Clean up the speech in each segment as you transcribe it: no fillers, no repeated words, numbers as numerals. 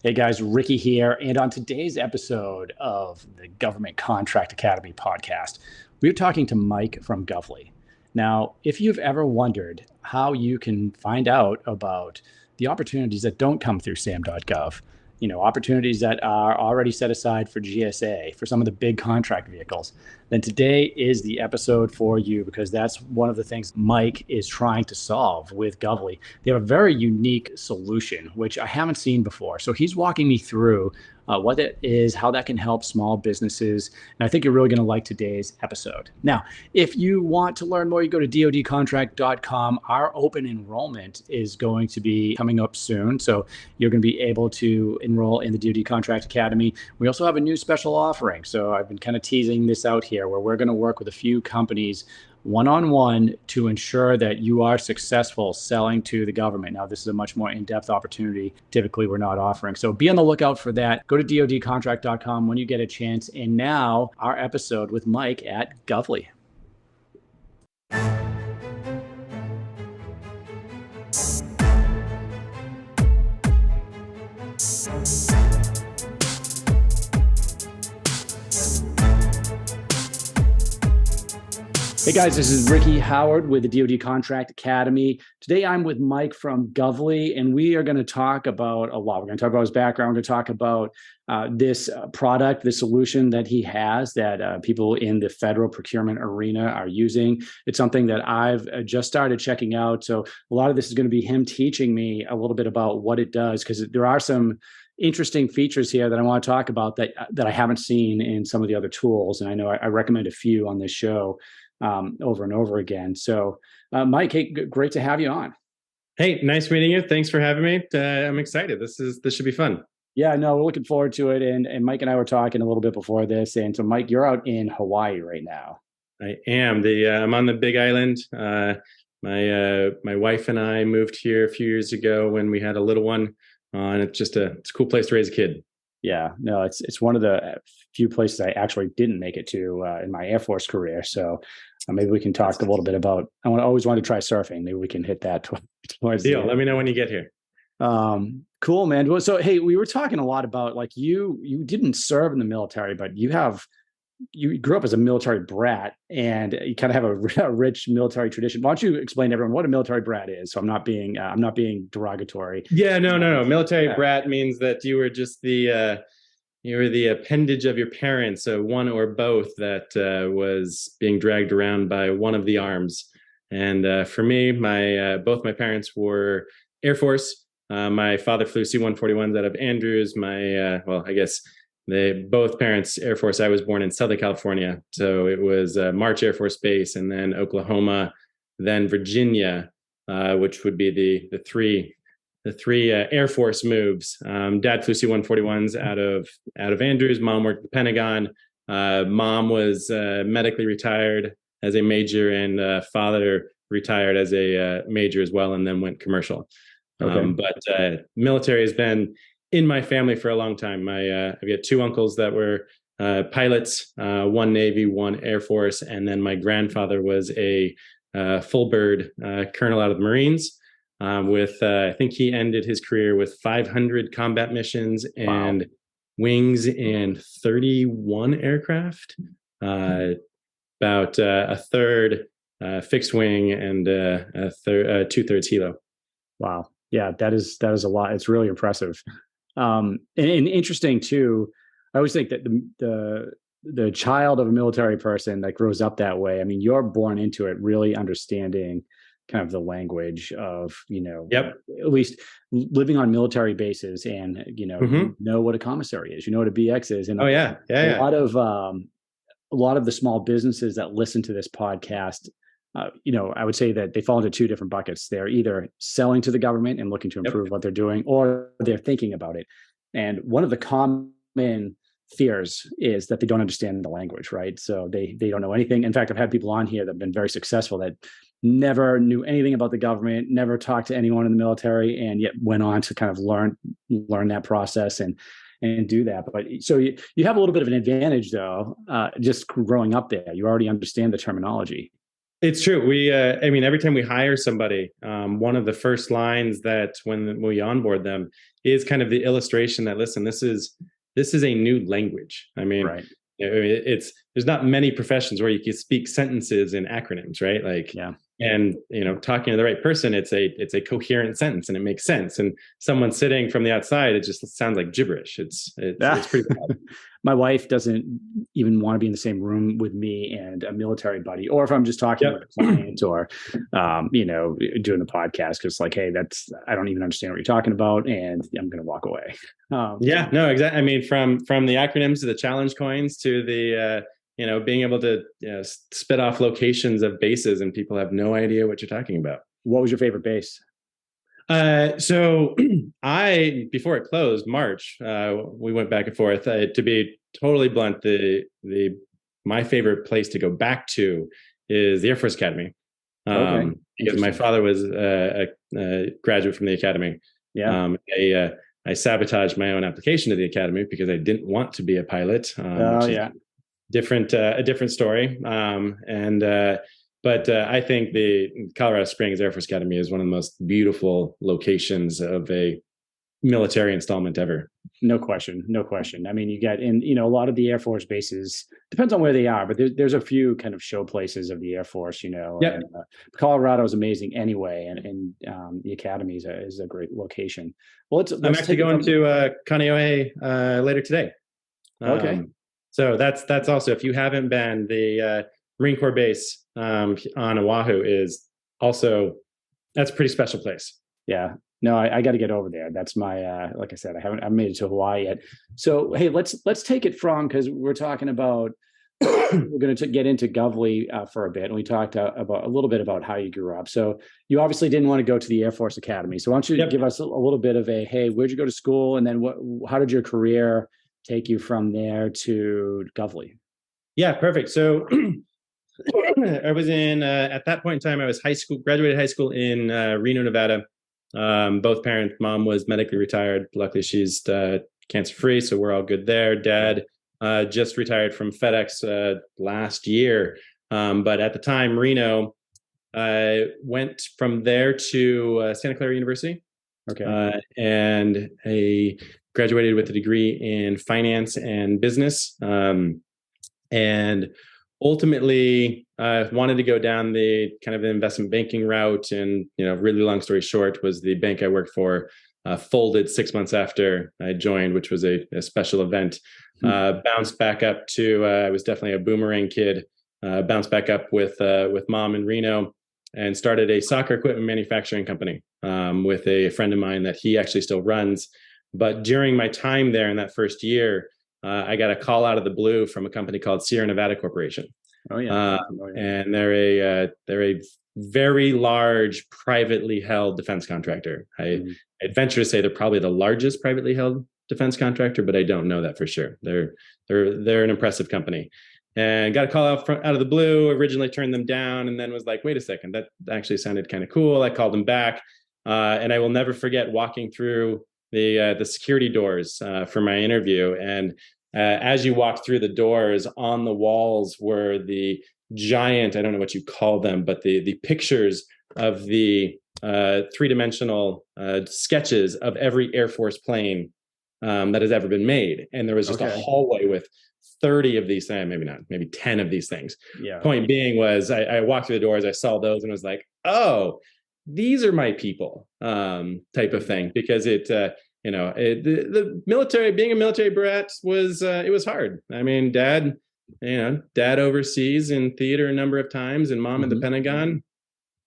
Hey guys, Ricky here. And on today's episode of the Government Contract Academy podcast, we're talking to Mike from Govly. Now, if you've ever wondered how you can find out about the opportunities that don't come through SAM.gov, opportunities that are already set aside for GSA, for some of the big contract vehicles, then today is the episode for you because that's one of the things Mike is trying to solve with Govly. They have a very unique solution, which I haven't seen before. So he's walking me through what it is, how that can help small businesses. And I think you're really going to like today's episode. Now, if you want to learn more, you go to dodcontract.com. Our open enrollment is going to be coming up soon. So you're going to be able to enroll in the DoD Contract Academy. We also have a new special offering. So I've been kind of teasing this out here where we're going to work with a few companies one-on-one to ensure that you are successful selling to the government. Now, this is a much more in-depth opportunity. Typically, we're not offering. So be on the lookout for that. Go to dodcontract.com when you get a chance. And now, our episode with Mike at Govly. Hey guys, this is Ricky Howard with the DoD Contract Academy. Today I'm with Mike from Govly, and we are going to talk about a lot. We're going to talk about his background. We're going to talk about this product, this solution that he has that people in the federal procurement arena are using. It's something that I've just started checking out. So a lot of this is going to be him teaching me a little bit about what it does, because there are some interesting features here that I want to talk about that I haven't seen in some of the other tools. And I know I recommend a few on this show over and over again. So, Mike, hey, great to have you on. Hey, nice meeting you. Thanks for having me. I'm excited. This should be fun. Yeah, no, we're looking forward to it. And Mike and I were talking a little bit before this. And so, Mike, you're out in Hawaii right now. I am. I'm on the Big Island. My wife and I moved here a few years ago when we had a little one. And it's a cool place to raise a kid. Yeah, no, it's one of the few places I actually didn't make it to in my Air Force career. So maybe we can talk a little bit about. Always wanted to try surfing. Maybe we can hit that towards Deal. Let me know when you get here. Cool, man. So hey, we were talking a lot about like you didn't serve in the military, but you grew up as a military brat, and you kind of have a rich military tradition. Why don't you explain to everyone what a military brat is? So I'm not being derogatory. Yeah, no. Military brat means that you were just you were the appendage of your parents, so one or both that was being dragged around by one of the arms. And for me, both my parents were Air Force. My father flew C-141s out of Andrews. I guess both parents Air Force. I was born in Southern California, so it was March Air Force Base, and then Oklahoma, then Virginia, which would be the three Air Force moves. Dad flew C-141s out of Andrews. Mom worked at the Pentagon. Mom was medically retired as a major, and father retired as a major as well, and then went commercial. Okay. But military has been in my family for a long time. I've got two uncles that were pilots, one Navy, one Air Force, and then my grandfather was a full bird colonel out of the Marines. I think he ended his career with 500 combat missions and wings and 31 aircraft, about a third fixed wing and two-thirds helo. Wow. Yeah, that is a lot. It's really impressive. And interesting too. I always think that the child of a military person that grows up that way, I mean, you're born into it, really understanding kind of the language of, Yep. At least living on military bases, and you know what a commissary is, you know what a BX is, and a lot of the small businesses that listen to this podcast, I would say that they fall into two different buckets. They're either selling to the government and looking to improve what they're doing, or they're thinking about it. And one of the common fears is that they don't understand the language, right? So they don't know anything. In fact, I've had people on here that have been very successful that never knew anything about the government, never talked to anyone in the military, and yet went on to kind of learn that process and do that. But so you have a little bit of an advantage though, just growing up there. You already understand the terminology. It's true. I mean, every time we hire somebody, one of the first lines that when we onboard them is kind of the illustration that, listen, this is a new language. I mean, Right. it's there's not many professions where you can speak sentences in acronyms, right? Like, Yeah. and talking to the right person, it's a coherent sentence and it makes sense. And someone sitting from the outside, it just sounds like gibberish. It's pretty bad. My wife doesn't even want to be in the same room with me and a military buddy, or if I'm just talking with a client or, doing the podcast, because like, hey, I don't even understand what you're talking about, and I'm going to walk away. Yeah, no, exactly. I mean, from the acronyms to the challenge coins to the being able to spit off locations of bases, and people have no idea what you're talking about. What was your favorite base? So before it closed, March, we went back and forth. To be totally blunt, my favorite place to go back to is the Air Force Academy. Because my father was a graduate from the academy. Yeah. I sabotaged my own application to the academy because I didn't want to be a pilot. A different story. But I think the Colorado Springs Air Force Academy is one of the most beautiful locations of a military installment ever. No question. I mean, you get in, a lot of the Air Force bases, depends on where they are, but there's a few kind of show places of the Air Force, Yep. And, Colorado is amazing anyway. And the Academy is a great location. Well, I'm actually going to Kaneohe later today. Okay. So that's also, if you haven't been, the Marine Corps base on Oahu that's a pretty special place. Yeah. No, I got to get over there. That's my, like I said, I haven't made it to Hawaii yet. So, hey, let's take it from, because we're talking about, we're going to get into Govly for a bit. And we talked about a little bit about how you grew up. So you obviously didn't want to go to the Air Force Academy. So why don't you give us a little bit of hey, where'd you go to school? And then how did your career take you from there to Govly? Yeah, perfect. So I was at that point in time, I was graduated high school in Reno, Nevada. Both parents, mom was medically retired. Luckily, she's cancer-free, so we're all good there. Dad just retired from FedEx last year. But at the time, Reno, went from there to Santa Clara University. Okay. And I graduated with a degree in finance and business. And ultimately wanted to go down the kind of the investment banking route. And, really long story short, was the bank I worked for folded 6 months after I joined, which was a special event. Bounced back up to, I was definitely a boomerang kid, bounced back up with mom in Reno and started a soccer equipment manufacturing company with a friend of mine that he actually still runs. But during my time there in that first year, I got a call out of the blue from a company called Sierra Nevada Corporation. Oh yeah. And they're a very large privately held defense contractor. I'd venture to say they're probably the largest privately held defense contractor, but I don't know that for sure. They're an impressive company. And got a call out of the blue, originally turned them down, and then was like, wait a second, that actually sounded kind of cool. I called them back. And I will never forget walking through the security doors for my interview. And as you walked through the doors, on the walls were the giant, I don't know what you call them, but the pictures of the three-dimensional sketches of every Air Force plane that has ever been made. And there was just a hallway with 30 of these things, maybe not, maybe 10 of these things. Yeah. Point being was I walked through the doors, I saw those and was like, oh, these are my people, type of thing. Because the military, being a military brat was it was hard. I mean, dad overseas in theater a number of times, and mom in the Pentagon.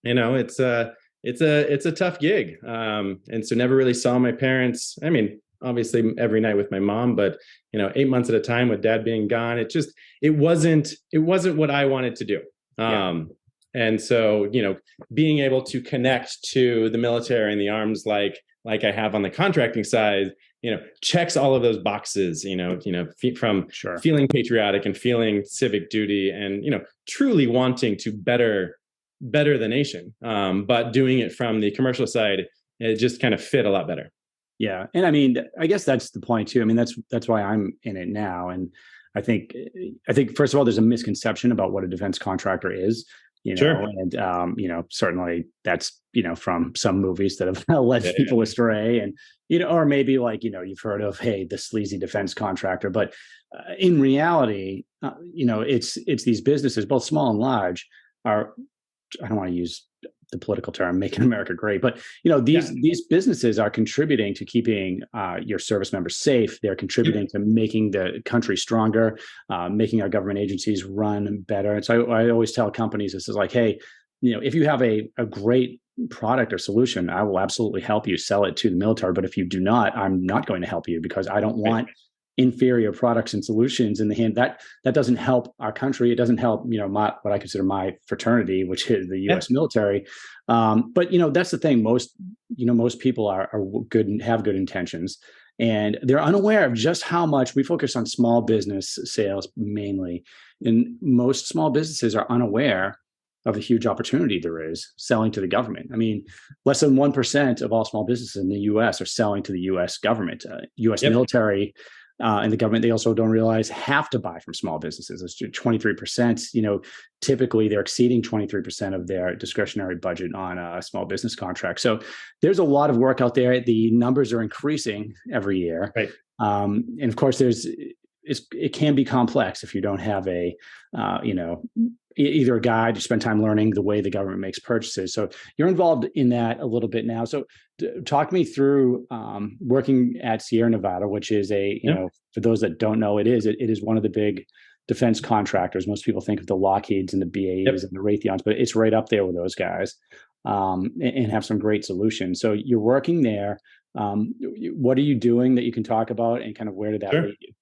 It's a tough gig. And so never really saw my parents. I mean, obviously every night with my mom, but 8 months at a time with dad being gone, it wasn't what I wanted to do. And so, being able to connect to the military and the arms like I have on the contracting side, checks all of those boxes, from feeling patriotic and feeling civic duty and, truly wanting to better the nation. But doing it from the commercial side, it just kind of fit a lot better. Yeah. And I mean, I guess that's the point too. I mean, that's why I'm in it now. And I think first of all, there's a misconception about what a defense contractor is. Sure. Certainly that's, from some movies that have led Yeah, people astray, and, or maybe like, you've heard of, hey, the sleazy defense contractor, but in reality, it's these businesses, both small and large, are, I don't want to use the political term "making America great," but these businesses are contributing to keeping your service members safe. They're contributing to making the country stronger, making our government agencies run better. And so I always tell companies, this is like, hey, if you have a great product or solution, I will absolutely help you sell it to the military. But if you do not, I'm not going to help you, because I don't want inferior products and solutions in the hand. That doesn't help our country. It doesn't help, what I consider my fraternity, which is the U.S. military. But that's the thing. Most people are good and have good intentions, and they're unaware of just how much we focus on small business sales mainly. And most small businesses are unaware of the huge opportunity there is selling to the government. I mean, less than 1% of all small businesses in the U.S. are selling to the U.S. government. U.S. military and the government, they also don't realize, have to buy from small businesses. It's 23%. Typically they're exceeding 23% of their discretionary budget on a small business contract. So there's a lot of work out there. The numbers are increasing every year. Right. And of course, it can be complex if you don't have either a guide, you spend time learning the way the government makes purchases. So you're involved in that a little bit now. So talk me through working at Sierra Nevada, which is for those that don't know, it is one of the big defense contractors. Most people think of the Lockheeds and the BAEs and the Raytheons, but it's right up there with those guys, and have some great solutions. So you're working there. What are you doing that you can talk about, and kind of where did that lead you?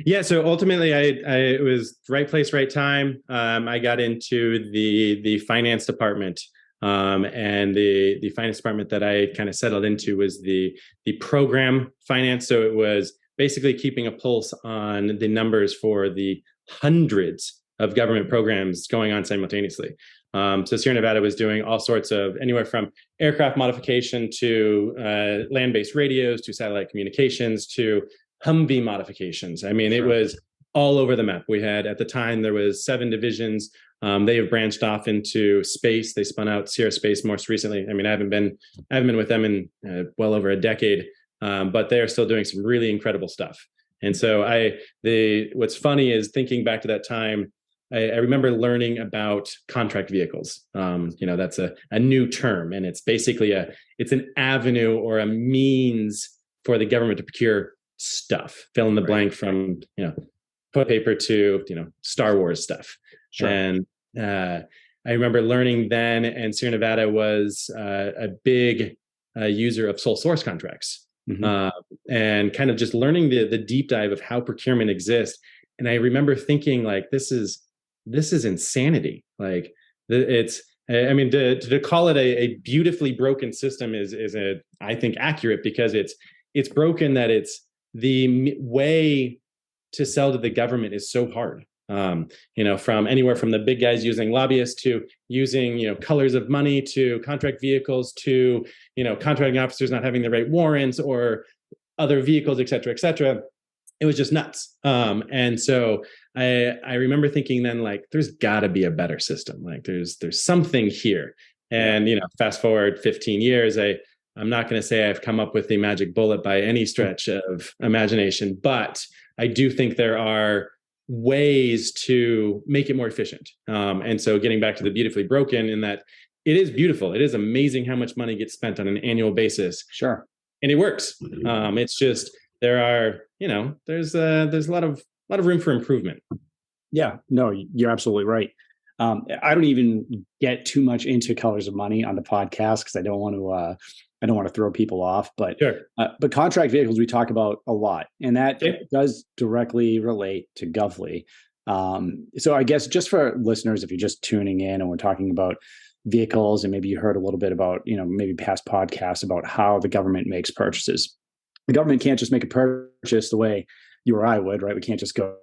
Yeah, so ultimately, it was right place, right time. I got into the finance department, and the finance department that I kind of settled into was the program finance. So it was basically keeping a pulse on the numbers for the hundreds of government programs going on simultaneously. So Sierra Nevada was doing all sorts of anywhere from aircraft modification to land-based radios to satellite communications to Humvee modifications. I mean, it was all over the map. We had, at the time, there was 7 divisions. They have branched off into space. They spun out Sierra Space most recently. I mean, I haven't been with them in well over a decade, but they are still doing some really incredible stuff. And so what's funny is, thinking back to that time, I remember learning about contract vehicles. That's a new term, and it's basically it's an avenue or a means for the government to procure stuff, fill in the blank, from toilet paper to Star Wars stuff. Sure. And I remember learning then, and Sierra Nevada was a big user of sole source contracts, and kind of just learning the deep dive of how procurement exists. And I remember thinking, like, this is insanity. Like, to call it a beautifully broken system is I think accurate, because it's broken, that it's the way to sell to the government is so hard. From anywhere from the big guys using lobbyists to using, colors of money, to contract vehicles, to, contracting officers not having the right warrants or other vehicles, et cetera, et cetera. It was just nuts. And so I remember thinking then, like, there's gotta be a better system. Like, there's something here. And, fast forward 15 years, I'm not going to say I've come up with the magic bullet by any stretch of imagination, but I do think there are ways to make it more efficient. And so, getting back to the beautifully broken, in that it is beautiful. It is amazing how much money gets spent on an annual basis. Sure. And it works. It's just, there are, there's a lot of room for improvement. Yeah, no, you're absolutely right. I don't even get too much into colors of money on the podcast, because I don't want to throw people off, but sure. But contract vehicles we talk about a lot, and that does directly relate to Govly. So I guess, just for listeners, if you're just tuning in and we're talking about vehicles, and maybe you heard a little bit about, maybe past podcasts about how the government makes purchases. The government can't just make a purchase the way you or I would, right? We can't just go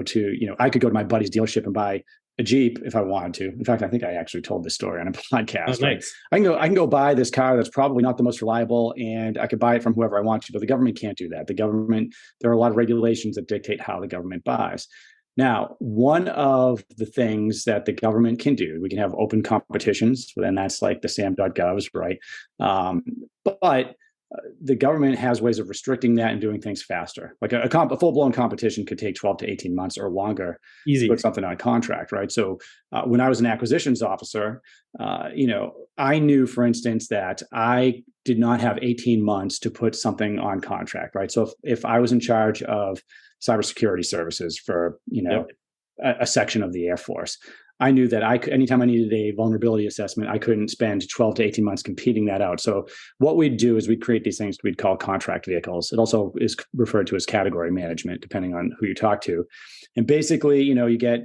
to, I could go to my buddy's dealership and buy a Jeep if I wanted to. In fact, I think I actually told this story on a podcast. Oh, nice. I can go buy this car that's probably not the most reliable, and I could buy it from whoever I want to, but the government can't do that. There are a lot of regulations that dictate how the government buys. Now, one of the things that the government can do, we can have open competitions, and that's like the sam.govs, right? Um, but the government has ways of restricting that and doing things faster. Like a full-blown competition could take 12 to 18 months or longer Easy. to put something on a contract, right? So when I was an acquisitions officer, I knew, for instance, that I did not have 18 months to put something on contract, right? So if I was in charge of cybersecurity services for, Yep. a section of the Air Force, I knew that anytime I needed a vulnerability assessment, I couldn't spend 12 to 18 months competing that out. So what we'd do is we'd create these things we'd call contract vehicles. It also is referred to as category management, depending on who you talk to. And basically, you get,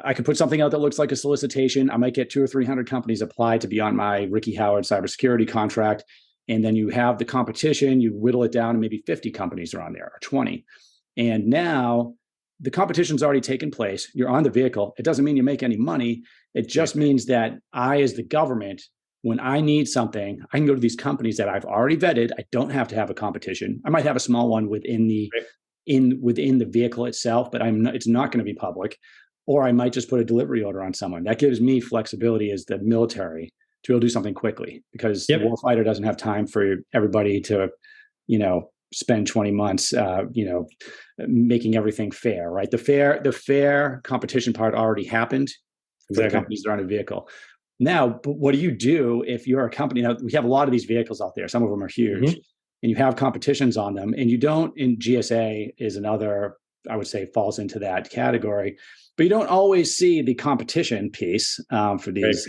I could put something out that looks like a solicitation. I might get 200 or 300 companies apply to be on my Ricky Howard cybersecurity contract. And then you have the competition, you whittle it down, and maybe 50 companies are on there, or 20. And now the competition's already taken place. You're on the vehicle. It doesn't mean you make any money. It just means that I, as the government, when I need something, I can go to these companies that I've already vetted. I don't have to have a competition. I might have a small one within the vehicle itself, but it's not going to be public. Or I might just put a delivery order on someone. That gives me flexibility as the military to be able to do something quickly, because the warfighter doesn't have time for everybody to, spend 20 months, making everything fair, right? The fair competition part already happened for the companies that are on a vehicle. Now, but what do you do if you're a company? Now, we have a lot of these vehicles out there. Some of them are huge, and you have competitions on them, and you don't. And GSA is another, I would say, falls into that category, but you don't always see the competition piece for these.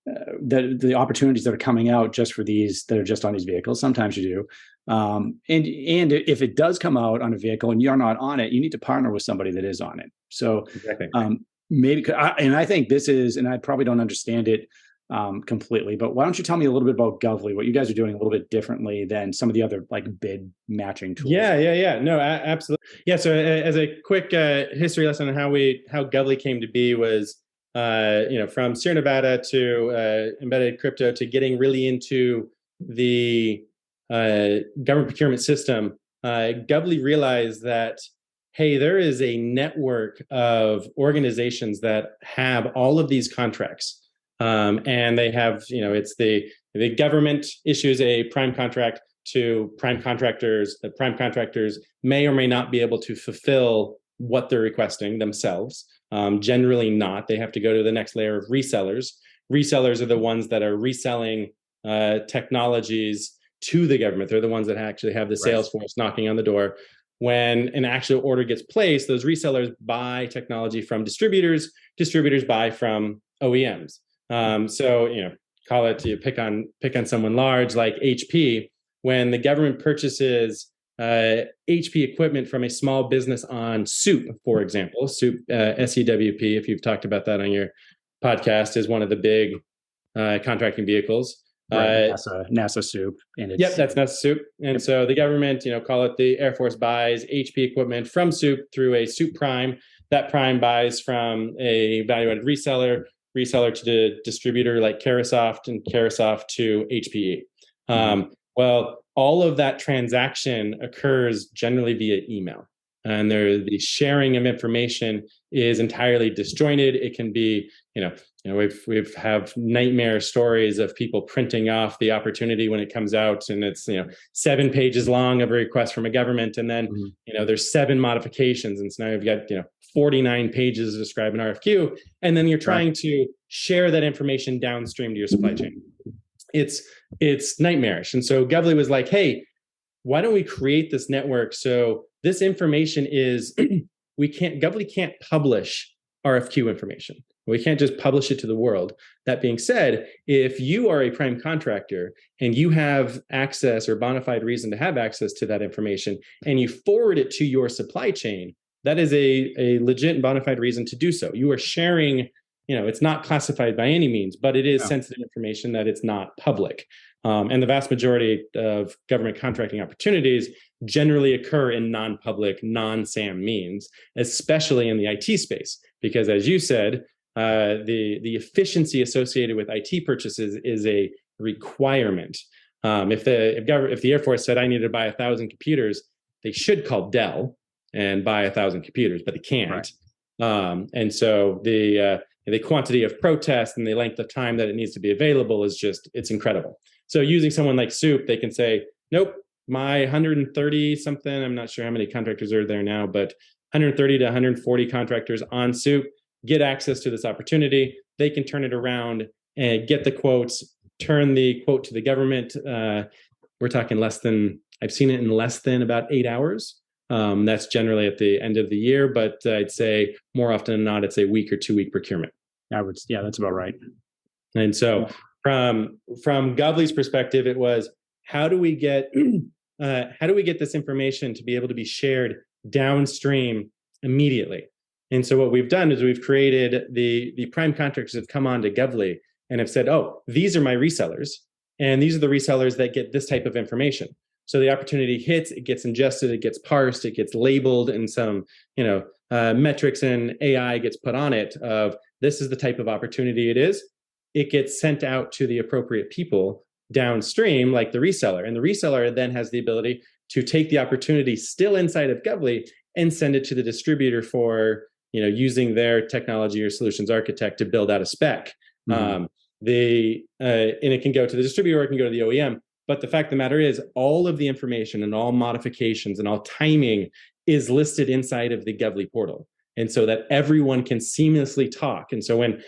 The opportunities that are coming out just for these that are just on these vehicles. Sometimes you do. And if it does come out on a vehicle and you're not on it, you need to partner with somebody that is on it. So maybe, and I think this is, and I probably don't understand it completely, but why don't you tell me a little bit about Govly, what you guys are doing a little bit differently than some of the other like bid matching tools? Yeah. No, absolutely. Yeah. So as a quick history lesson on how Govly came to be was, from Sierra Nevada to embedded crypto to getting really into the government procurement system, Govly realized that, hey, there is a network of organizations that have all of these contracts. And they have, it's the government issues a prime contract to prime contractors. The prime contractors may or may not be able to fulfill what they're requesting themselves. Generally not. They have to go to the next layer of resellers. Resellers are the ones that are reselling technologies to the government. They're the ones that actually have the sales force knocking on the door. When an actual order gets placed, those resellers buy technology from distributors. Distributors buy from OEMs. Call it, you pick on someone large like HP. When the government purchases HP equipment from a small business on Soup, for example, Soup, SEWP, if you've talked about that on your podcast, is one of the big contracting vehicles. NASA Soup. And that's NASA Soup. And so the government, call it the Air Force, buys HP equipment from Soup through a Soup prime. That prime buys from a value-added reseller to the distributor like Carasoft, and Carasoft to HPE. Well, all of that transaction occurs generally via email, and the sharing of information is entirely disjointed. It can be, we've have nightmare stories of people printing off the opportunity when it comes out, and it's 7 pages long of a request from a government, and then there's 7 modifications, and so now you've got 49 pages to describe an RFQ, and then you're trying to share that information downstream to your supply chain. It's nightmarish. And so Govly was like, hey, why don't we create this network? So this information is, Govly can't publish RFQ information. We can't just publish it to the world. That being said, if you are a prime contractor and you have access or bona fide reason to have access to that information, and you forward it to your supply chain, that is a legit and bona fide reason to do so. You are sharing, it's not classified by any means, but it is sensitive information that it's not public. And the vast majority of government contracting opportunities generally occur in non-public, non-SAM means, especially in the IT space, because as you said, the efficiency associated with IT purchases is a requirement. If the Air Force said I need to buy 1,000 computers, they should call Dell. and buy 1,000 computers, but they can't. Right. And so the quantity of protest and the length of time that it needs to be available is just, it's incredible. So using someone like Soup, they can say, nope, my 130 something, I'm not sure how many contractors are there now, but 130 to 140 contractors on Soup get access to this opportunity. They can turn it around and get the quotes, turn the quote to the government. We're talking I've seen it in less than about 8 hours. That's generally at the end of the year, but I'd say more often than not, it's a week or 2 week procurement. Yeah, that's about right. And so from Govly's perspective, it was, how do we get this information to be able to be shared downstream immediately? And so what we've done is we've created the prime contractors have come on to Govly and have said, oh, these are my resellers, and these are the resellers that get this type of information. So the opportunity hits, it gets ingested, it gets parsed, it gets labeled, and some metrics and AI gets put on it of, this is the type of opportunity it is. It gets sent out to the appropriate people downstream, like the reseller. And the reseller then has the ability to take the opportunity still inside of Govly and send it to the distributor for using their technology or solutions architect to build out a spec. And it can go to the distributor or it can go to the OEM. But the fact of the matter is, all of the information and all modifications and all timing is listed inside of the Govly portal. And so that everyone can seamlessly talk. And so when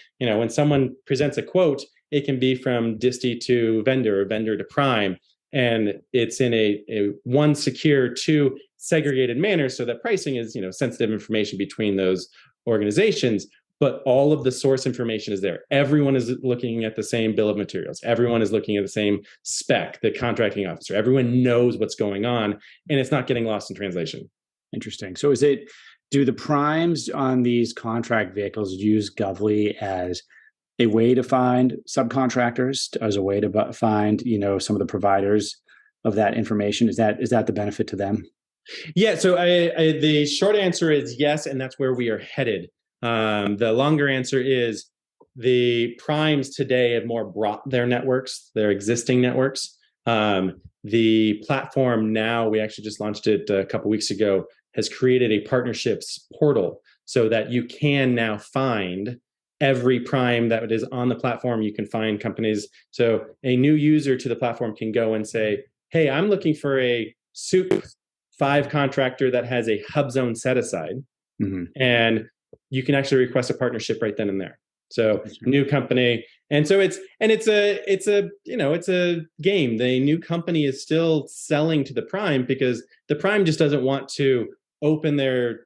someone presents a quote, it can be from disty to vendor or vendor to prime. And it's in a one secure, two segregated manner, so that pricing is sensitive information between those organizations. But all of the source information is there. Everyone is looking at the same bill of materials. Everyone is looking at the same spec, the contracting officer. Everyone knows what's going on, and it's not getting lost in translation. Interesting. So do the primes on these contract vehicles use Govly as a way to find subcontractors, as a way to find, some of the providers of that information? Is that the benefit to them? Yeah. So the short answer is yes, and that's where we are headed. The longer answer is, the primes today have more brought their networks, their existing networks. The platform now, we actually just launched it a couple of weeks ago, has created a partnerships portal so that you can now find every prime that is on the platform. You can find companies. So a new user to the platform can go and say, hey, I'm looking for a Soup 5 contractor that has a hub zone set aside. And you can actually request a partnership right then and there. So new company. And so it's a game. The new company is still selling to the prime, because the prime just doesn't want to open their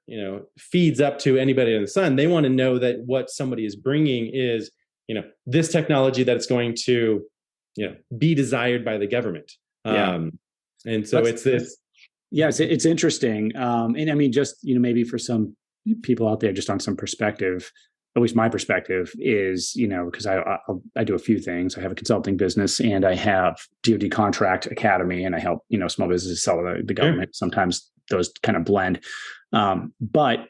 feeds up to anybody in the sun. They want to know that what somebody is bringing is this technology that it's going to be desired by the government. And so it's this. Yes, it's interesting. And I mean, just maybe for some people out there, just on some perspective, at least my perspective is, because I do a few things. I have a consulting business, and I have DoD Contract Academy, and I help small businesses sell to the government. Sometimes those kind of blend. But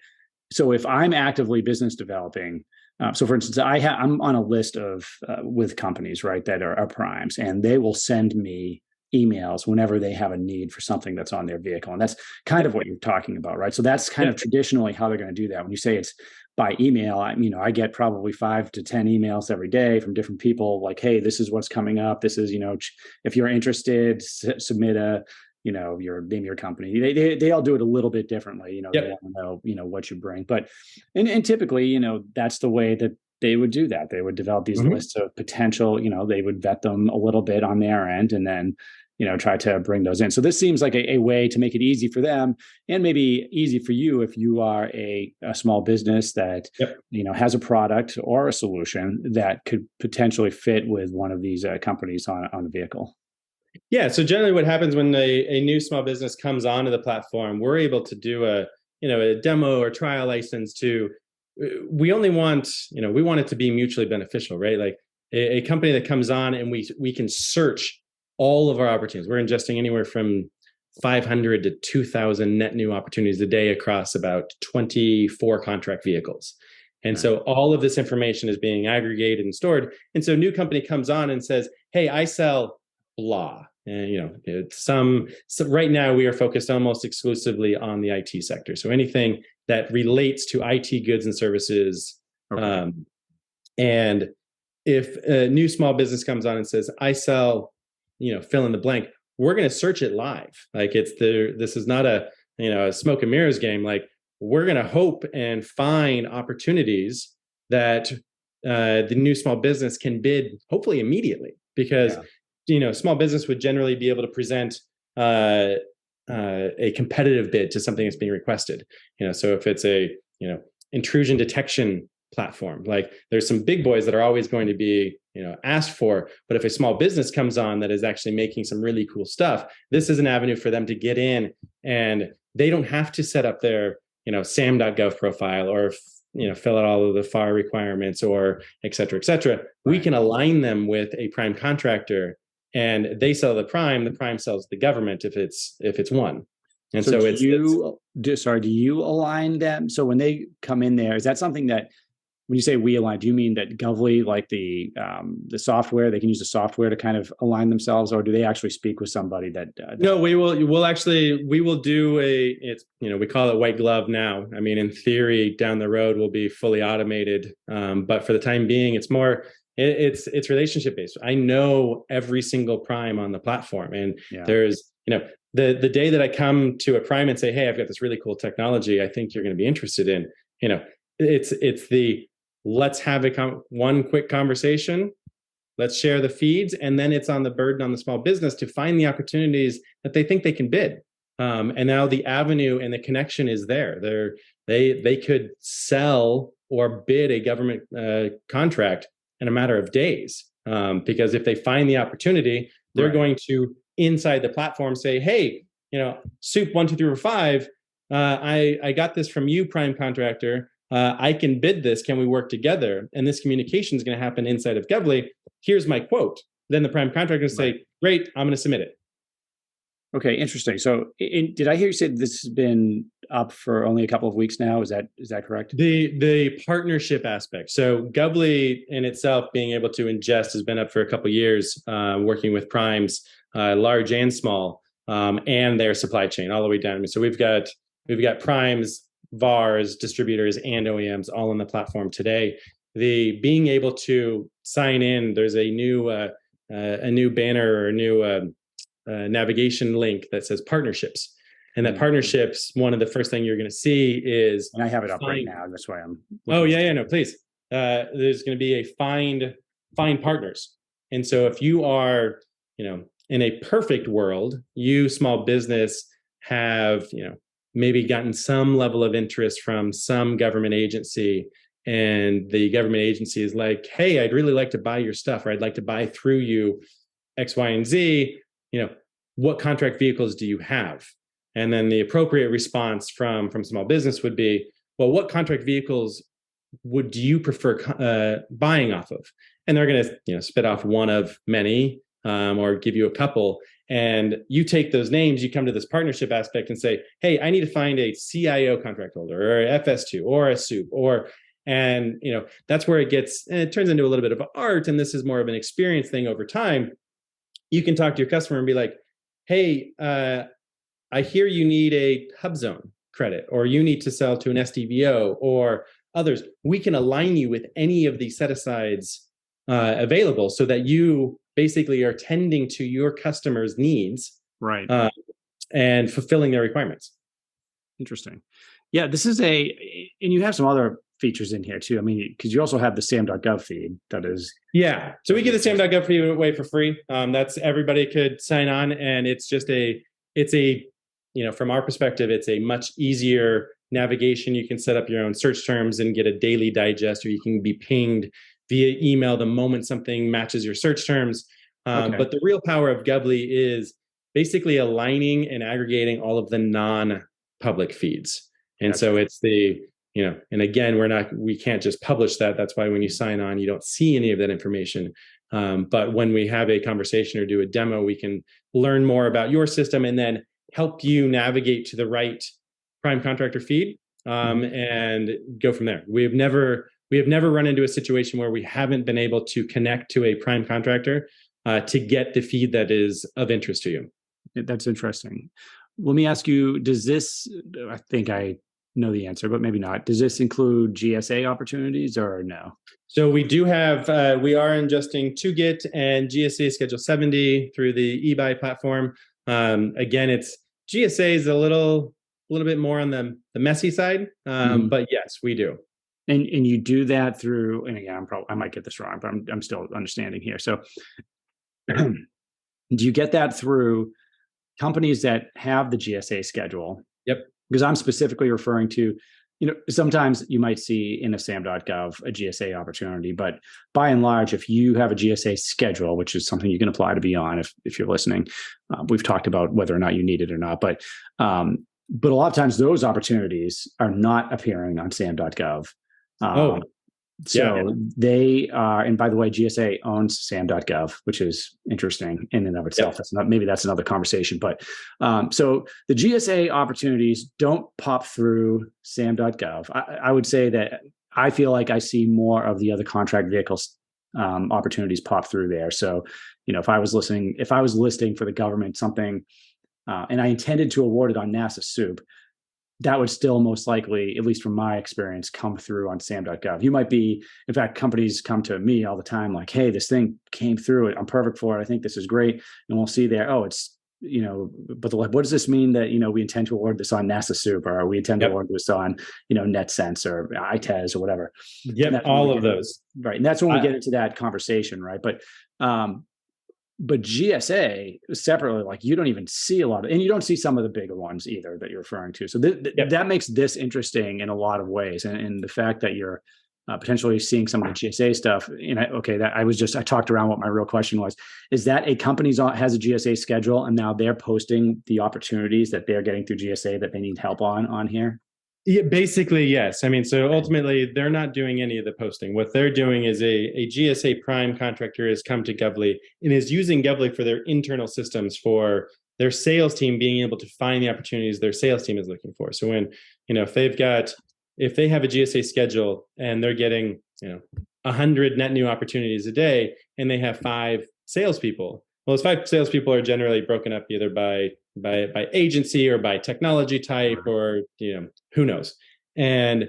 so if I'm actively business developing, so for instance, I'm on a list of with companies, right, that are primes, and they will send me emails whenever they have a need for something that's on their vehicle. And that's kind of what you're talking about, right? So that's kind of traditionally how they're going to do that. When you say it's by email, I get probably 5 to 10 emails every day from different people, like, hey, this is what's coming up. This is, if you're interested, submit your name, your company. They all do it a little bit differently. They want to know, what you bring. But, and typically, that's the way that they would do that. They would develop these lists of potential, they would vet them a little bit on their end, and then, try to bring those in. So this seems like a way to make it easy for them, and maybe easy for you if you are a small business that, has a product or a solution that could potentially fit with one of these companies on the vehicle. Yeah. So generally what happens when a new small business comes onto the platform, we're able to do a demo or trial license we only want, we want it to be mutually beneficial, right? Like a company that comes on and we can search all of our opportunities. We're ingesting anywhere from 500 to 2,000 net new opportunities a day across about 24 contract vehicles. And so all of this information is being aggregated and stored. And so a new company comes on and says, hey, I sell blah. So right now we are focused almost exclusively on the IT sector. So anything that relates to IT goods and services. Okay. And if a new small business comes on and says, I sell, fill in the blank, we're going to search it live. Like this is not a smoke and mirrors game. Like we're going to hope and find opportunities that the new small business can bid hopefully immediately, because small business would generally be able to present a competitive bid to something that's being requested. So if it's a intrusion detection platform, like there's some big boys that are always going to be asked for, but if a small business comes on that is actually making some really cool stuff, this is an avenue for them to get in, and they don't have to set up their sam.gov profile or fill out all of the FAR requirements or et cetera, et cetera. Right. We can align them with a prime contractor, and they sell the prime sells the government if it's one. And so do you align them? So when they come in there, is that something that, when you say we align, do you mean that Govly, like the software, they can use the software to kind of align themselves, or do they actually speak with somebody that? No, we will do we call it white glove now. I mean, in theory, down the road will be fully automated, but for the time being, it's more. It's relationship based. I know every single prime on the platform, and there's the day that I come to a prime and say, hey, I've got this really cool technology I think you're going to be interested in. It's the let's have one quick conversation. Let's share the feeds, and then it's on the burden on the small business to find the opportunities that they think they can bid. And now the avenue and the connection is there. They could sell or bid a government contract in a matter of days, because if they find the opportunity, they're going to inside the platform say, hey, soup 1 2 3 4 5. I got this from you, prime contractor. I can bid this. Can we work together? And this communication is going to happen inside of Govly. Here's my quote. Then the prime contractor will say, great, I'm going to submit it. Okay, interesting. So did I hear you say this has been up for only a couple of weeks now? Is that correct? The partnership aspect. So Govly in itself being able to ingest has been up for a couple of years, working with primes, large and small, and their supply chain all the way down. So we've got primes, VARs, distributors, and OEMs all on the platform today. The being able to sign in, there's a new banner or a new navigation link that says partnerships. And that partnerships, one of the first thing you're going to see is, and I have it up right now. That's why I'm. Oh yeah, no, please. There's going to be a find partners. And so if you are, in a perfect world, you small business have, maybe gotten some level of interest from some government agency, and the government agency is like, hey, I'd really like to buy your stuff, or I'd like to buy through you X, Y, and Z. What contract vehicles do you have? And then the appropriate response from small business would be, well, what contract vehicles do you prefer buying off of? And they're going to spit off one of many, or give you a couple. And you take those names, you come to this partnership aspect and say, hey, I need to find a CIO contract holder or a FS2 or a SOUP and that's where it turns into a little bit of art. And this is more of an experience thing over time. You can talk to your customer and be like, hey, I hear you need a HubZone credit, or you need to sell to an SDVO or others. We can align you with any of the set-asides available, so that you basically are tending to your customers' needs, right, and fulfilling their requirements. Interesting. Yeah, this is and you have some other features in here too. I mean, because you also have the sam.gov feed that is. Yeah, so we give the sam.gov feed away for free. That's everybody could sign on, and it's from our perspective, it's a much easier navigation. You can set up your own search terms and get a daily digest, or you can be pinged via email the moment something matches your search terms. But the real power of Govly is basically aligning and aggregating all of the non-public feeds. And so it's and again, we can't just publish that. That's why when you sign on, you don't see any of that information. But when we have a conversation or do a demo, we can learn more about your system and then help you navigate to the right prime contractor feed, and go from there. We have never run into a situation where we haven't been able to connect to a prime contractor to get the feed that is of interest to you. That's interesting. Let me ask you, does this, I think I know the answer, but maybe not. Does this include GSA opportunities or no? So we do have, we are ingesting 2GIT and GSA Schedule 70 through the eBuy platform. Again, it's GSA is a little bit more on the messy side, but yes, we do. And you do that through, and again, I might get this wrong, but I'm still understanding here. So do you get that through companies that have the GSA schedule? Yep. Because I'm specifically referring to, sometimes you might see in a SAM.gov a GSA opportunity, but by and large, if you have a GSA schedule, which is something you can apply to be on if you're listening, we've talked about whether or not you need it or not, but a lot of times those opportunities are not appearing on SAM.gov. So they are, and by the way, GSA owns SAM.gov, which is interesting in and of itself. Yep. Maybe that's another conversation. But so the GSA opportunities don't pop through SAM.gov. I would say that I feel like I see more of the other contract vehicles opportunities pop through there. So, if I was listing for the government something, and I intended to award it on NASA SOUP, that would still most likely, at least from my experience, come through on SAM.gov. You might be, in fact, companies come to me all the time like, hey, this thing came through. I'm perfect for it. I think this is great. And we'll see there, oh, it's, but like, what does this mean that, we intend to award this on NASA SOUP, or we intend to award this on, NetSense or ITES or whatever. Yep, all of those. Right. And that's when we get into that conversation, right? But GSA separately, like you don't even see a lot of, and you don't see some of the bigger ones either that you're referring to. So that makes this interesting in a lot of ways. And the fact that you're potentially seeing some of the GSA stuff, I talked around what my real question was, is that a company has a GSA schedule and now they're posting the opportunities that they're getting through GSA that they need help on here? Yeah, basically, yes. I mean, so ultimately, they're not doing any of the posting. What they're doing is a GSA prime contractor has come to Govly and is using Govly for their internal systems for their sales team being able to find the opportunities their sales team is looking for. So when, if they have a GSA schedule and they're getting, 100 net new opportunities a day and they have 5 salespeople, well, those 5 salespeople are generally broken up either by agency or by technology type or who knows. And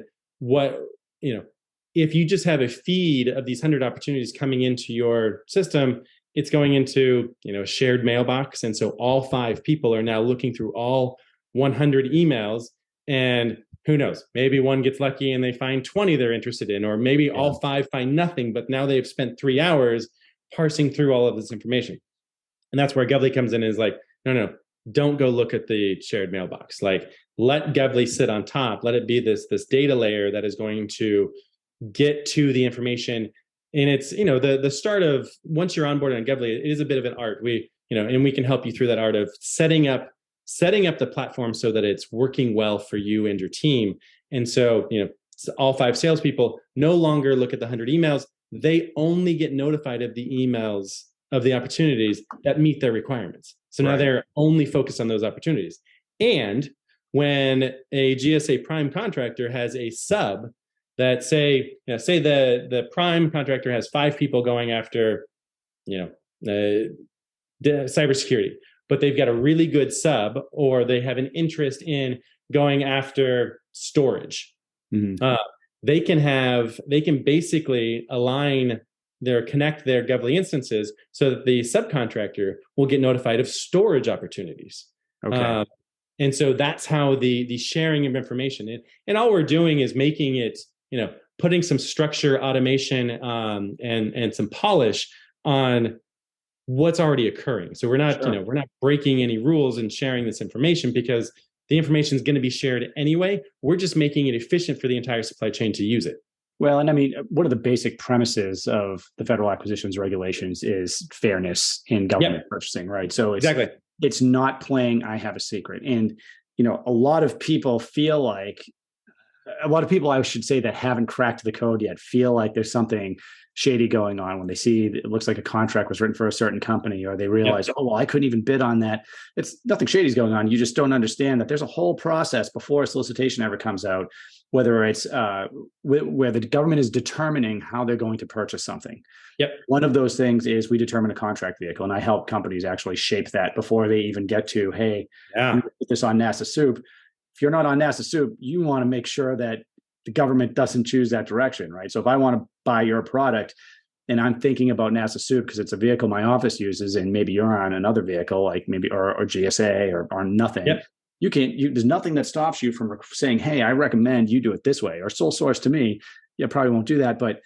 if you just have a feed of these 100 opportunities coming into your system, it's going into a shared mailbox, and so all 5 people are now looking through all 100 emails, and who knows, maybe one gets lucky and they find 20 they're interested in, or maybe all 5 find nothing, but now they've spent 3 hours parsing through all of this information. And that's where Govly comes in and is like, no, don't go look at the shared mailbox. Like, let Govly sit on top. Let it be this data layer that is going to get to the information. And it's, the start of, once you're onboarded on Govly, it is a bit of an art. And we can help you through that art of setting up the platform so that it's working well for you and your team. And so, all 5 salespeople no longer look at the 100 emails. They only get notified of the emails of the opportunities that meet their requirements. So now they're only focused on those opportunities. And when a GSA prime contractor has a sub that say the prime contractor has 5 people going after, cybersecurity, but they've got a really good sub, or they have an interest in going after storage. Mm-hmm. They can basically connect their Govly instances so that the subcontractor will get notified of storage opportunities. Okay. And so that's how the sharing of information, and all we're doing is making it, putting some structure, automation, and some polish on what's already occurring. So we're not, we're not breaking any rules and sharing this information, because the information is going to be shared anyway. We're just making it efficient for the entire supply chain to use it. Well, and I mean, one of the basic premises of the federal acquisitions regulations is fairness in government purchasing, right? So it's not playing I have a secret. And, a lot of people feel like a lot of people, I should say, that haven't cracked the code yet feel like there's something shady going on when they see it looks like a contract was written for a certain company, or they realize, Yep. oh, well, I couldn't even bid on that. It's nothing shady's going on. You just don't understand that there's a whole process before a solicitation ever comes out, whether it's where the government is determining how they're going to purchase something. Yep. One of those things is we determine a contract vehicle, and I help companies actually shape that before they even get to, hey, Yeah. put this on NASA Soup. If you're not on NASA Soup, you want to make sure that the government doesn't choose that direction, right? So if I want to buy your product and I'm thinking about NASA Soup because it's a vehicle my office uses, and maybe you're on another vehicle, like maybe or GSA or nothing, Yep. there's nothing that stops you from saying, hey, I recommend you do it this way. Or sole source to me, you probably won't do that, but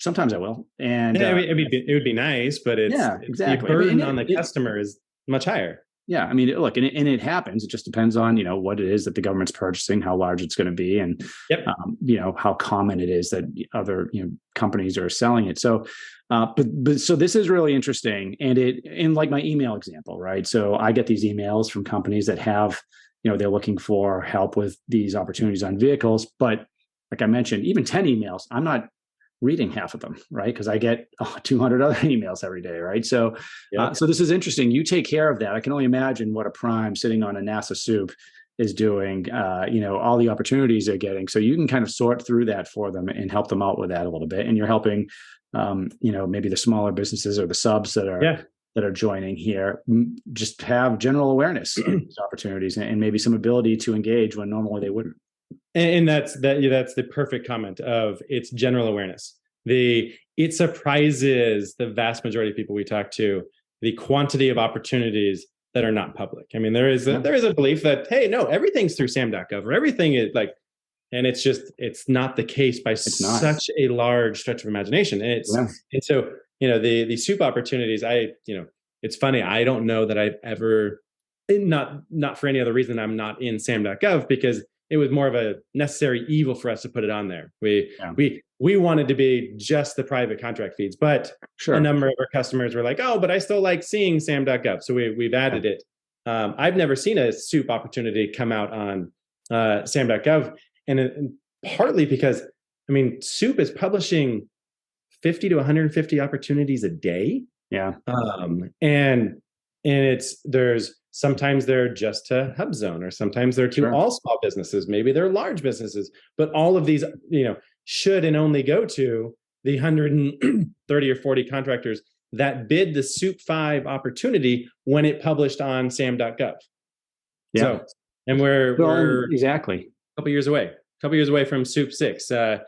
sometimes I will. And it would be nice, but yeah, exactly. the burden on the customer is much higher. Yeah, I mean, look, and it happens. It just depends on what it is that the government's purchasing, how large it's going to be, and Yep. How common it is that other companies are selling it. So, but so this is really interesting, and in like my email example, right? So I get these emails from companies that have they're looking for help with these opportunities on vehicles, but like I mentioned, even 10 emails, I'm not reading half of them, right? Because I get 200 other emails every day, right? So, so this is interesting. You take care of that. I can only imagine what a prime sitting on a NASA Soup is doing. All the opportunities they're getting. So you can kind of sort through that for them and help them out with that a little bit. And you're helping, maybe the smaller businesses or the subs that are joining here just have general awareness of these opportunities and maybe some ability to engage when normally they wouldn't. And that's the perfect comment of it's general awareness. It surprises the vast majority of people we talk to, the quantity of opportunities that are not public. I mean, there is a belief that, hey, no, everything's through sam.gov, or everything is like, and it's not the case by such a large stretch of imagination. And and so, the soup opportunities, it's funny. I don't know that I've ever, not for any other reason, I'm not in sam.gov, because it was more of a necessary evil for us to put it on there. We wanted to be just the private contract feeds, but a number of our customers were like, oh, but I still like seeing sam.gov. So we've added it. I've never seen a soup opportunity come out on sam.gov. And partly because, I mean, soup is publishing 50 to 150 opportunities a day. Yeah. And sometimes they're just to HubZone, or sometimes they're to all small businesses. Maybe they're large businesses, but all of these, should and only go to the 130 or 40 contractors that bid the Soup 5 opportunity when it published on sam.gov. Yeah. So, and we're exactly a couple years away from Soup 6. I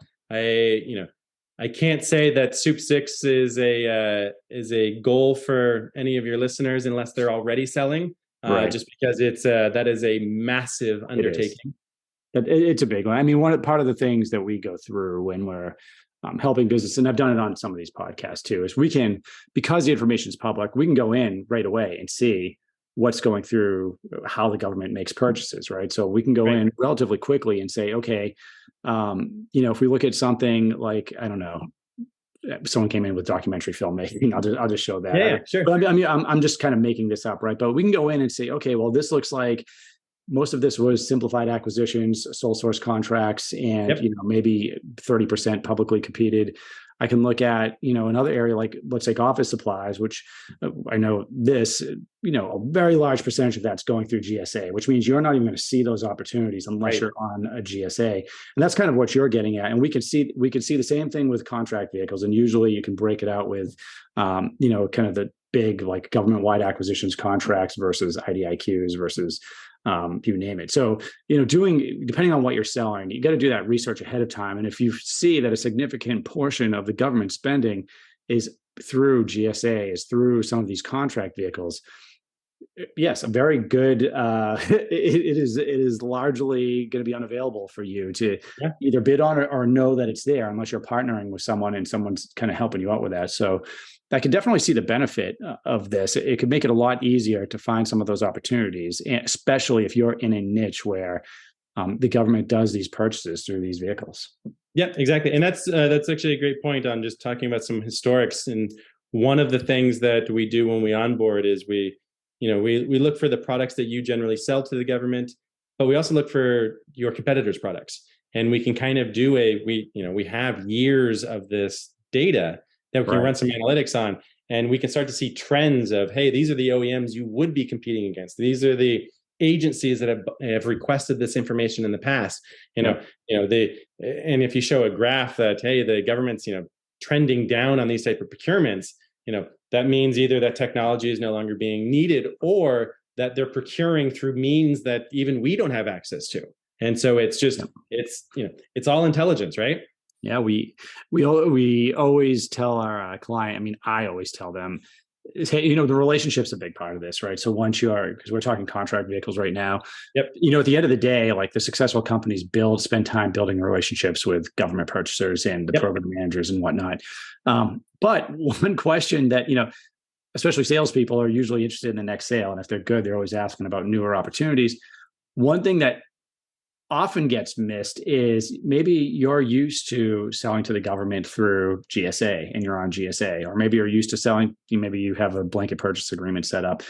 can't say that Soup 6 is a goal for any of your listeners unless they're already selling. Just because that is a massive undertaking. It's a big one. I mean, part of the things that we go through when we're helping business, and I've done it on some of these podcasts too, is because the information is public, we can go in right away and see what's going through, how the government makes purchases, right? So we can go in relatively quickly and say, okay, if we look at something like, I don't know, someone came in with documentary filmmaking, I'll just show that. Yeah, sure. But I'm just kind of making this up, right? But we can go in and say, okay, well, this looks like most of this was simplified acquisitions, sole source contracts, and maybe 30% publicly competed. I can look at another area, like let's take office supplies, which I know this, a very large percentage of that's going through GSA, which means you're not even going to see those opportunities unless you're on a GSA, and that's kind of what you're getting at. And we could see the same thing with contract vehicles, and usually you can break it out with, kind of the big like government-wide acquisitions contracts versus IDIQs versus you name it. So, depending on what you're selling, you got to do that research ahead of time. And if you see that a significant portion of the government spending is through GSA, is through some of these contract vehicles, yes, a very good, it is largely going to be unavailable for you to either bid on or know that it's there, unless you're partnering with someone and someone's kind of helping you out with that. So I can definitely see the benefit of this. It could make it a lot easier to find some of those opportunities, especially if you're in a niche where the government does these purchases through these vehicles. Yeah, exactly. And that's actually a great point on just talking about some historics. And one of the things that we do when we onboard is we look for the products that you generally sell to the government, but we also look for your competitors' products. and we can kind of we have years of this data that we can run some analytics on, and we can start to see trends of, hey, these are the OEMs you would be competing against. These are the agencies that have requested this information in the past. And if you show a graph that, hey, the government's trending down on these type of procurements, that means either that technology is no longer being needed, or that they're procuring through means that even we don't have access to. And so it's just it's all intelligence, right? Yeah, we always tell our client. I mean, I always tell them, hey, the relationship's a big part of this, right? So once because we're talking contract vehicles right now. Yep. At the end of the day, like, the successful companies spend time building relationships with government purchasers and the program managers and whatnot. But one question that, especially salespeople are usually interested in the next sale. And if they're good, they're always asking about newer opportunities. One thing that often gets missed is maybe you're used to selling to the government through GSA and you're on GSA, or maybe you're used to selling, maybe you have a blanket purchase agreement set up.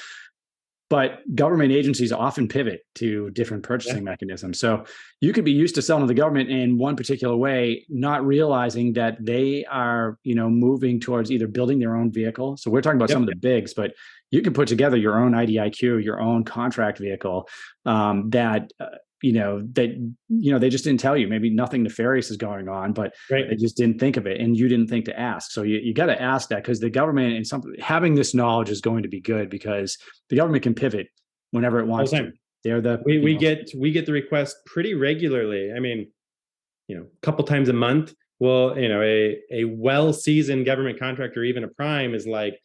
But government agencies often pivot to different purchasing mechanisms. So you could be used to selling to the government in one particular way, not realizing that they are, moving towards either building their own vehicle. So we're talking about some of the bigs, but you can put together your own IDIQ, your own contract vehicle that they just didn't tell you. Maybe nothing nefarious is going on, but they just didn't think of it, and you didn't think to ask. So you got to ask that, because the government and having this knowledge is going to be good, because the government can pivot whenever it wants to. They're we get the request pretty regularly. I mean, a couple times a month. Well, a well-seasoned government contractor, even a prime, is like,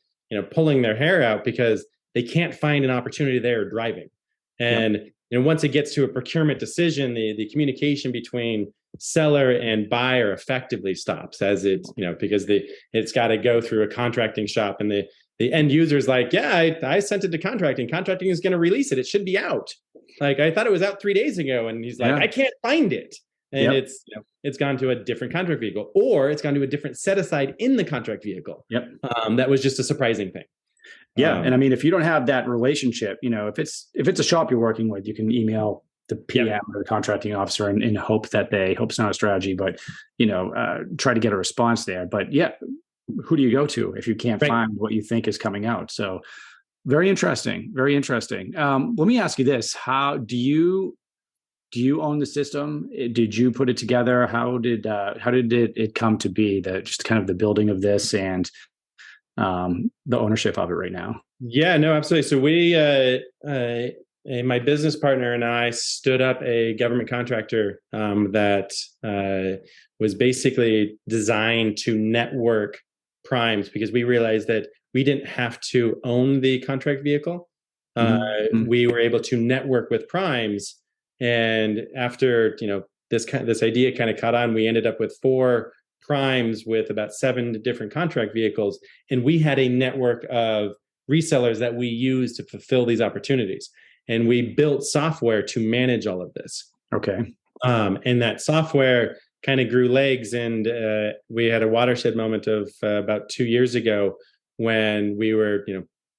pulling their hair out because they can't find an opportunity they're driving. And once it gets to a procurement decision, the communication between seller and buyer effectively stops, as because it's got to go through a contracting shop, and the end user is like, yeah, I sent it to contracting. Contracting is going to release it. It should be out. Like, I thought it was out 3 days ago, and he's like, I can't find it. And it's gone to a different contract vehicle, or it's gone to a different set aside in the contract vehicle. That was just a surprising thing. Yeah. And I mean, if you don't have that relationship, if it's a shop you're working with, you can email the PM or the contracting officer and hope it's not a strategy, but, try to get a response there. But who do you go to if you can't find what you think is coming out? So very interesting. Very interesting. Let me ask you this. How do you own the system? Did you put it together? How did it come to be, just kind of the building of this and the ownership of it right now? Yeah, no, absolutely. So we, my business partner and I stood up a government contractor that was basically designed to network primes, because we realized that we didn't have to own the contract vehicle. We were able to network with primes, and after this idea kind of caught on, we ended up with 4 primes with about 7 different contract vehicles, and we had a network of resellers that we use to fulfill these opportunities, and we built software to manage all of this. And that software kind of grew legs, and we had a watershed moment of about 2 years ago when we were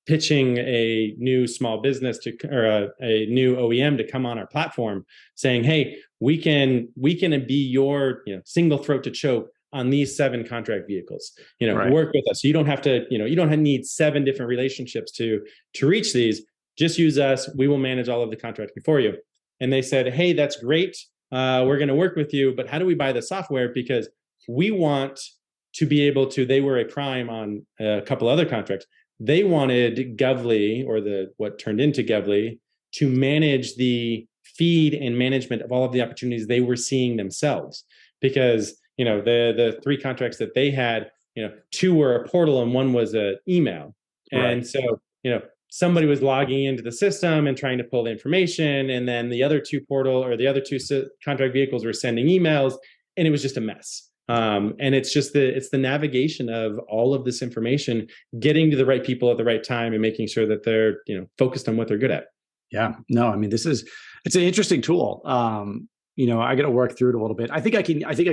pitching a new small business or a new OEM to come on our platform, saying, hey, we can be your single throat to choke on these 7 contract vehicles. Work with us. So you don't have to, you don't need 7 different relationships to reach these. Just use us. We will manage all of the contracting for you. And they said, hey, that's great. We're going to work with you, but how do we buy the software? Because we want to be able to, they were a prime on a couple other contracts. They wanted Govly, or what turned into Govly, to manage the feed and management of all of the opportunities they were seeing themselves. Because the 3 contracts that they had, 2 were a portal and 1 was an email. And so, somebody was logging into the system and trying to pull the information, and then the other 2 contract vehicles were sending emails, and it was just a mess. And it's just the navigation of all of this information, getting to the right people at the right time, and making sure that they're focused on what they're good at. Yeah, no, I mean, it's an interesting tool. I got to work through it a little bit. I think I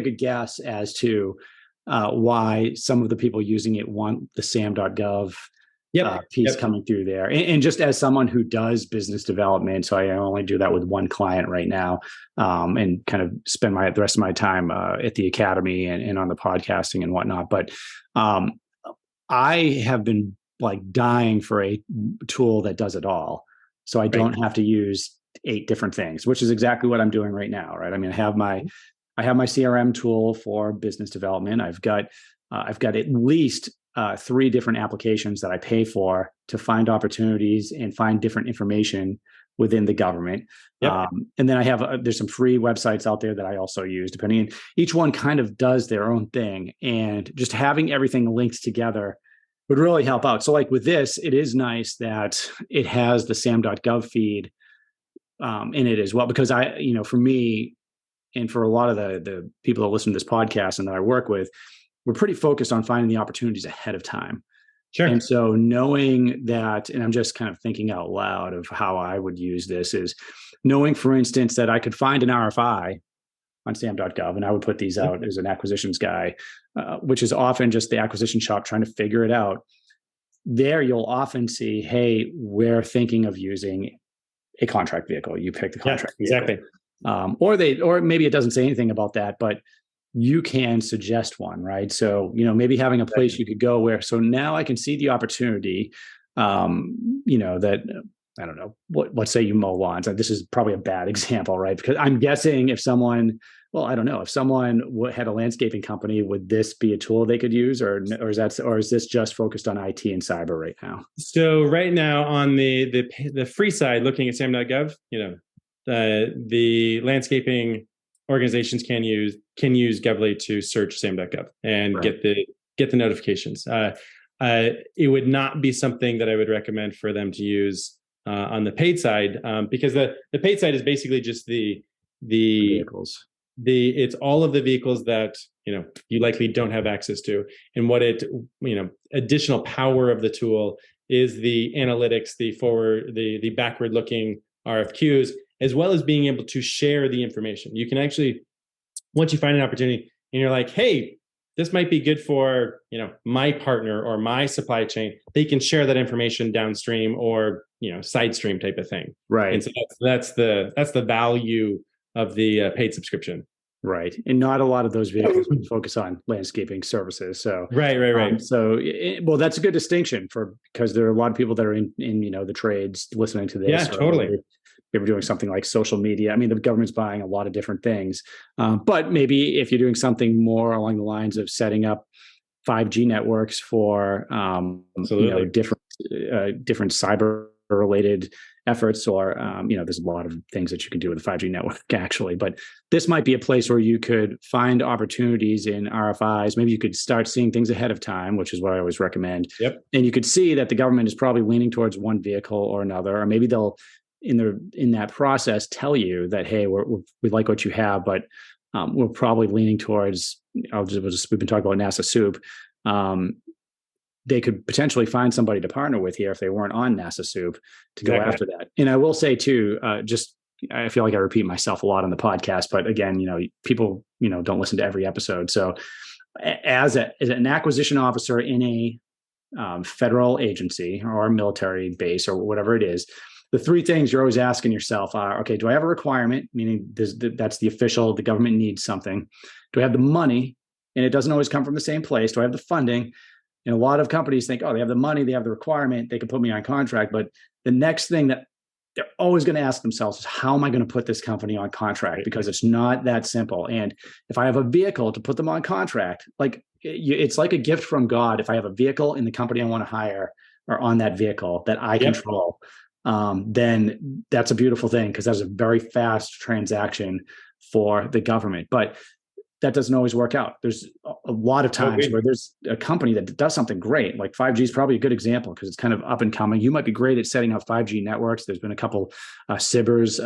could guess as to why some of the people using it want the sam.gov Yep. piece Yep. coming through there. And just as someone who does business development, so I only do that with one client right now, and kind of spend the rest of my time at the academy and on the podcasting and whatnot. But I have been like dying for a tool that does it all, so I don't have to use 8 different things, which is exactly what I'm doing right now. Right? I mean, I have my CRM tool for business development. I've got at least 3 different applications that I pay for to find opportunities and find different information within the government. Yep. And then I have there's some free websites out there that I also use, depending. And each one kind of does their own thing, and just having everything linked together would really help out. So, like with this, it is nice that it has the sam.gov feed in it as well, because for me and for a lot of the people that listen to this podcast and that I work with, we're pretty focused on finding the opportunities ahead of time. Sure. And so knowing that, and I'm just kind of thinking out loud of how I would use this, is knowing, for instance, that I could find an RFI on sam.gov and I would put these out as an acquisitions guy, which is often just the acquisition shop trying to figure it out. There you'll often see, hey, we're thinking of using a contract vehicle. You pick the contract vehicle. Exactly. Or maybe it doesn't say anything about that, but you can suggest one, right? So, maybe having a place you could go where, so now I can see the opportunity, that, I don't know, let's say you mow lawns. This is probably a bad example, right? Because I'm guessing if someone had a landscaping company, would this be a tool they could use, or is this just focused on IT and cyber right now? So right now on the free side, looking at sam.gov, the landscaping organizations can use Govly to search sam.gov and get the notifications. It would not be something that I would recommend for them to use on the paid side, because the paid side is basically just the vehicles. It's all of the vehicles that you likely don't have access to, and what additional power of the tool is the analytics, the backward looking RFQs, as well as being able to share the information. You can actually, once you find an opportunity and you're like, hey, this might be good for my partner or my supply chain, they can share that information downstream or side stream type of thing. Right. And so that's the value of the paid subscription. Right. And not a lot of those vehicles focus on landscaping services. So right. Well, that's a good distinction because there are a lot of people that are in the trades listening to this. Yeah, totally. If you're doing something like social media, I mean, the government's buying a lot of different things. But maybe if you're doing something more along the lines of setting up 5G networks for different cyber related efforts, or there's a lot of things that you can do with a 5G network actually. But this might be a place where you could find opportunities in RFIs. Maybe you could start seeing things ahead of time, which is what I always recommend. Yep. And you could see that the government is probably leaning towards one vehicle or another, or maybe they'll in that process tell you that, hey, we like what you have, but we're probably leaning towards, we've been talking about NASA Soup. They could potentially find somebody to partner with here if they weren't on NASA Soup to go after that. And I will say too, I feel like I repeat myself a lot on the podcast, but again, people, don't listen to every episode. So as an acquisition officer in a federal agency or military base or whatever it is, the 3 things you're always asking yourself are, okay, do I have a requirement? Meaning that's the official, the government needs something. Do I have the money? And it doesn't always come from the same place. Do I have the funding? And a lot of companies think, oh, they have the money, they have the requirement, they can put me on contract. But the next thing that they're always going to ask themselves is, how am I going to put this company on contract? Because it's not that simple. And if I have a vehicle to put them on contract, it's like a gift from God. If I have a vehicle in the company I want to hire or on that vehicle that I control, then that's a beautiful thing, because that's a very fast transaction for the government. But that doesn't always work out. There's a lot of times where there's a company that does something great, like 5G is probably a good example because it's kind of up and coming. You might be great at setting up 5G networks. There's been a couple SIBRs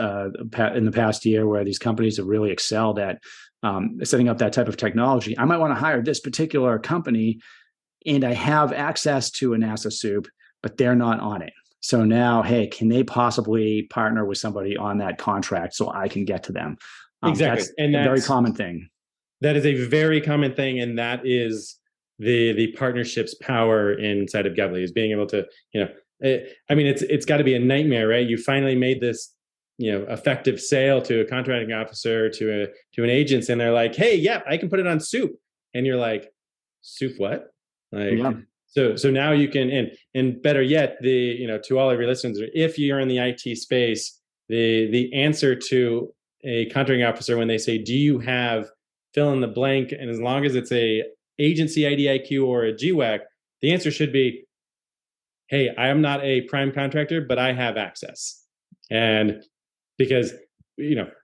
in the past year where these companies have really excelled at setting up that type of technology. I might want to hire this particular company, and I have access to a NASA Soup, but they're not on it. So now, hey, can they possibly partner with somebody on that contract so I can get to them? Exactly. That's a very common thing. That is a very common thing, and that is the partnership's power inside of Govly, is being able to, it's got to be a nightmare, right? You finally made this, effective sale to a contracting officer, to an agent, and they're like, hey, yeah, I can put it on soup. And you're like, soup what? Like, yeah. So now you can, and better yet, to all of your listeners, if you're in the IT space, the answer to a contracting officer when they say, do you have fill in the blank? And as long as it's a agency IDIQ or a GWAC, the answer should be, hey, I am not a prime contractor, but I have access. And because,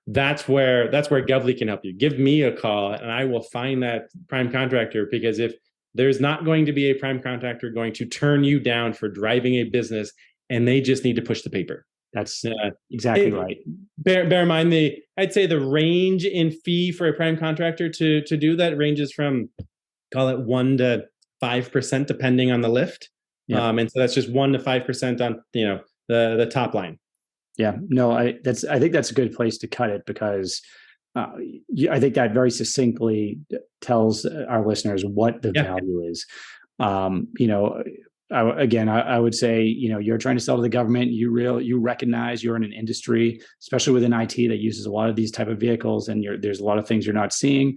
that's where Govly can help you. Give me a call and I will find that prime contractor, because if there's not going to be a prime contractor going to turn you down for driving a business, and they just need to push the paper. That's exactly right. Bear in mind, I'd say the range in fee for a prime contractor to do that ranges from, call it 1 to 5%, depending on the lift. Yeah. And so that's just 1 to 5% on the top line. Yeah, no, I think that's a good place to cut it, because I think that very succinctly tells our listeners what the value is. I would say, you're trying to sell to the government. You recognize you're in an industry, especially within IT, that uses a lot of these type of vehicles, and there's a lot of things you're not seeing.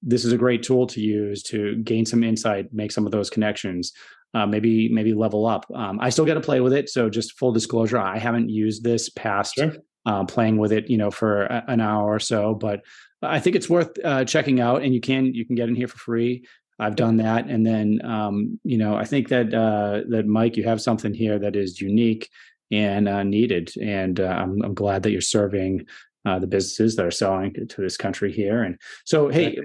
This is a great tool to use to gain some insight, make some of those connections, maybe level up. I still got to play with it. So just full disclosure, I haven't used this past playing with it, for an hour or so, but I think it's worth checking out, and you can get in here for free. I've done that. And then, I think that Mike, you have something here that is unique and needed. And I'm glad that you're serving the businesses that are selling to this country here. And so, hey,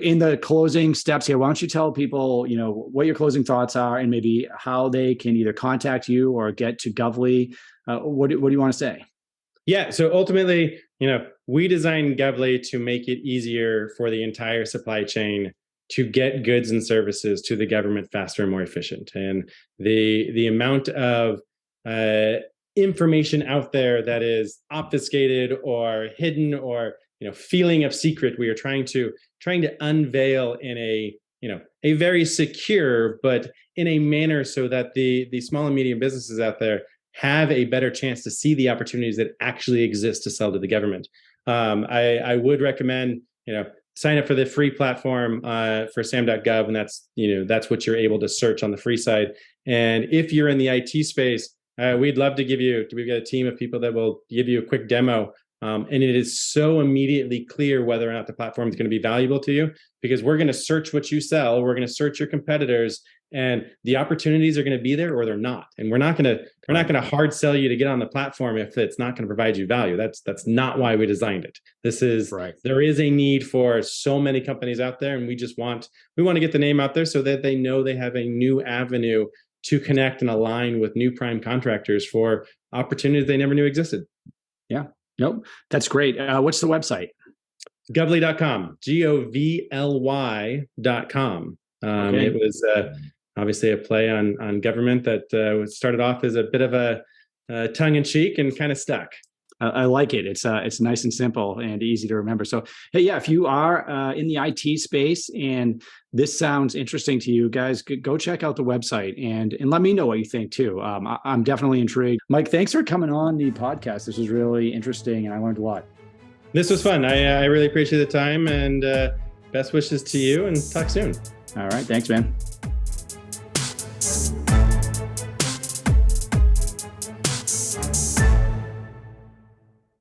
in the closing steps here, why don't you tell people, what your closing thoughts are, and maybe how they can either contact you or get to Govly. What do you want to say? Yeah. So ultimately, we designed Govly to make it easier for the entire supply chain to get goods and services to the government faster and more efficient. And the amount of information out there that is obfuscated or hidden, or feeling of secret, we are trying to unveil in a very secure, but in a manner so that the small and medium businesses out there have a better chance to see the opportunities that actually exist to sell to the government. I would recommend, sign up for the free platform for sam.gov, and that's what you're able to search on the free side. And if you're in the IT space, we've got a team of people that will give you a quick demo. And it is so immediately clear whether or not the platform is going to be valuable to you, because we're going to search what you sell, we're going to search your competitors, and the opportunities are going to be there or they're not. And we're not going to hard sell you to get on the platform if it's not going to provide you value. That's not why we designed it. There is a need for so many companies out there, and we want to get the name out there so that they know they have a new avenue to connect and align with new prime contractors for opportunities they never knew existed. Yeah. Nope. That's great. What's the website? Govly.com, Govly.com. Okay. It was obviously a play on government that started off as a bit of a tongue-in-cheek and kind of stuck. I like it. It's nice and simple and easy to remember. So, hey, yeah, if you are in the IT space and this sounds interesting to you guys, go check out the website and let me know what you think too. I'm definitely intrigued. Mike, thanks for coming on the podcast. This was really interesting and I learned a lot. This was fun. I really appreciate the time, and best wishes to you, and talk soon. All right. Thanks, man.